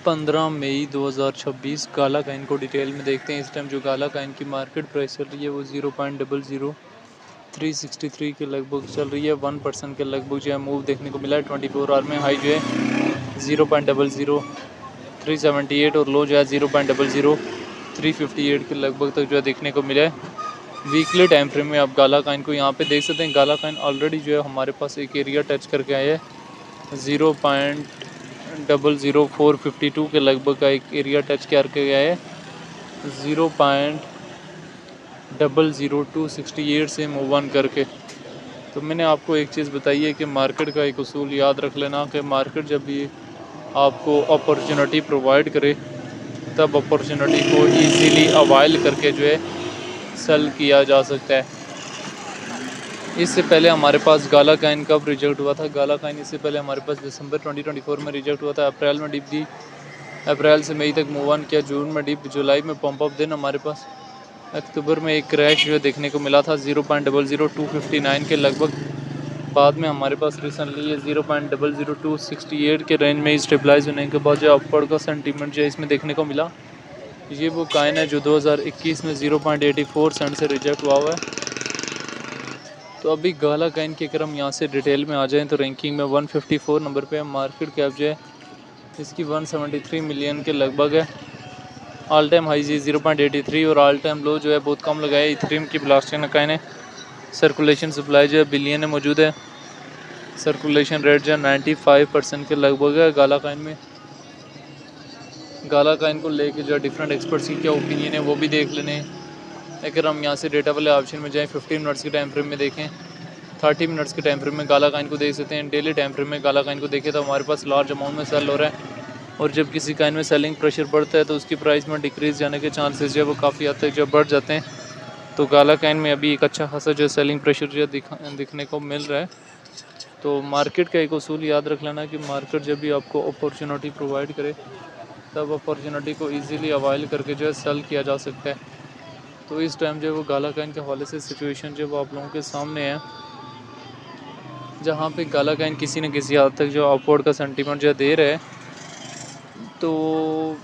15 मई 2026 काला काइन को डिटेल में देखते हैं। इस टाइम जो काला काइन की मार्केट प्राइस चल रही है वो 0.00363 के लगभग चल रही है। 1% के लगभग जो है मूव देखने को मिला है। 24 आवर में हाई जो है 0.00378 और लो जो है 0.00358 के लगभग तक जो है देखने को मिला है। वीकली टाइम फ्रेम में आप काला काइन को यहाँ पे देख सकते हैं। काला काइन ऑलरेडी जो है हमारे पास एक एरिया टच करके आया है 0.00452 के लगभग का एक एरिया टच करके गया है। 0.00268 से मूव ऑन करके। तो मैंने आपको एक चीज़ बताई है कि मार्केट का एक उसूल याद रख लेना कि मार्केट जब भी आपको अपॉर्चुनिटी प्रोवाइड करे तब अपॉर्चुनिटी को ईजीली अवाइल करके जो है सेल किया जा सकता है। इससे पहले हमारे पास काला काइन कब रिजेक्ट हुआ था? काला काइन इससे पहले हमारे पास दिसंबर 2024 में रिजेक्ट हुआ था। अप्रैल में डिप दी, अप्रैल से मई तक मूव ऑन किया, जून में डिप, जुलाई में पंप अप, दिन हमारे पास अक्टूबर में एक क्रैश जो देखने को मिला था 0.00259 के लगभग। बाद में हमारे पास रिसेंटली ये 0.00268 के रेंज में स्टेबलाइज होने के बाद जो अपवर्ड का सेंटीमेंट जो इसमें देखने को मिला, ये वो काइन है जो 2021 में 0.84 सेंट से रिजेक्ट हुआ है। तो अभी काला काइन की अगर हम यहाँ से डिटेल में आ जाएं तो रैंकिंग में 154 नंबर पे है। मार्केट कैप जो है इसकी 173 मिलियन के लगभग है। ऑल टाइम हाई जी 0.83 और ऑल टाइम लो जो है बहुत कम लगाया है। इथेरियम की ब्लॉकचेन काइन है। सर्कुलेशन सप्लाई जो है बिलियन में मौजूद है। सर्कुलेशन रेट जो है 95% के लगभग है। काला काइन में काला काइन को लेके जो है डिफरेंट एक्सपर्ट्स की क्या ओपिनियन है वो भी देख लेने। अगर हम यहाँ से डेटा वाले ऑप्शन में जाएं 15 मिनट्स के टाइम फ्रेम में देखें, 30 मिनट्स के टाइम फ्रेम में काला काइन को देख सकते हैं। डेली टाइम फ्रेम में काला काइन को देखें तो हमारे पास लार्ज अमाउंट में सेल हो रहा है और जब किसी काइन में सेलिंग प्रेशर बढ़ता है तो उसकी प्राइस में डिक्रीज जाने के चांसेस जो है वो काफ़ी हद तक जो बढ़ जाते हैं। तो काला काइन में अभी एक अच्छा खासा जो सेलिंग प्रेशर जो दिखने को मिल रहा है। तो मार्केट का एक उसूल याद रख लेना कि मार्केट जब भी आपको अपॉर्चुनिटी प्रोवाइड करे तब अपॉर्चुनिटी को ईजिली अवाइल करके जो है सेल किया जा सकता है। तो इस टाइम जो है वो काला काइन के हवाले से सिचुएशन जो वो आप लोगों के सामने है, जहाँ पे काला काइन किसी न किसी हद तक जो अपवर्ड का सेंटीमेंट जो दे रहा है। तो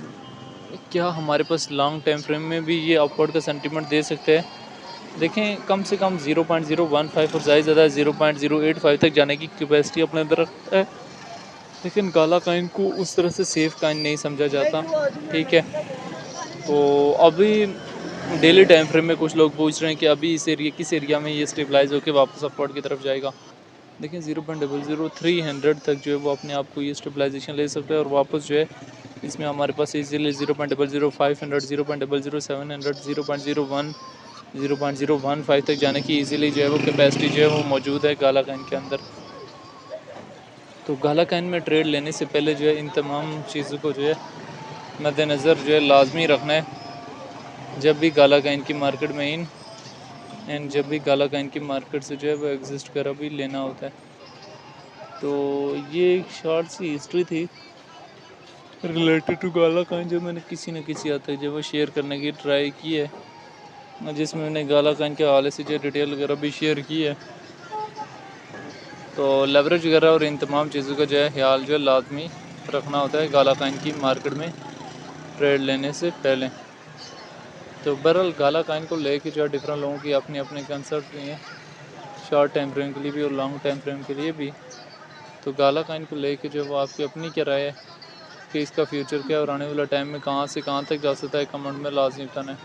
क्या हमारे पास लॉन्ग टाइम फ्रेम में भी ये अपवर्ड का सेंटीमेंट दे सकते हैं? देखें कम से कम 0.015 और ज़्यादा 0.085 तक जाने की कैपेसिटी अपने अंदर रखता है। लेकिन काला काइन को उस तरह से सेफ काइन नहीं समझा जाता, ठीक है। तो अभी डेली टाइम फ्रेम में कुछ लोग पूछ रहे हैं कि अभी इस एरिया किस एरिया में ये स्टेबलाइज होकर वापस अपवर्ड की तरफ जाएगा। देखिए 0.00300 तक जो है वो अपने आप को ये स्टेबलाइजेशन ले सकता है और वापस जो है इसमें हमारे पास इजीली 0.00500, 0.00700, 0.015 तक जाने की इजीली जो है वो कैपेसिटी जो है वो मौजूद है काला काइन के अंदर। तो काला काइन में ट्रेड लेने से पहले जो है इन तमाम चीज़ों को जो है मद्देनज़र जो है लाजमी रखना है जब भी काला काइन की मार्केट में इन एंड जब भी काला काइन की मार्केट से जो है वो एग्जिस्ट कर भी लेना होता है। तो ये एक शॉर्ट सी हिस्ट्री थी रिलेटेड टू काला काइन जो मैंने किसी न किसी हद तक जो वो शेयर करने की ट्राई की है, जिसमें मैंने काला काइन के हवाले से जो डिटेल वगैरह भी शेयर की है। तो लेवरेज वगैरह और इन तमाम चीज़ों का जो है ख्याल जो है लाजमी रखना होता है काला काइन की मार्केट में ट्रेड लेने से पहले। तो बहरहाल काला काइन को लेके जो है डिफरेंट लोगों की अपने अपने कंसर्ट भी हैं, शॉर्ट टाइम फ्रेम के लिए भी और लॉन्ग टाइम फ्रेम के लिए भी। तो काला काइन को लेके जो है वो आपकी अपनी क्या राय है कि इसका फ्यूचर क्या और आने वाला टाइम में कहाँ से कहाँ तक जा सकता है, कमेंट में लाजमी बताना है।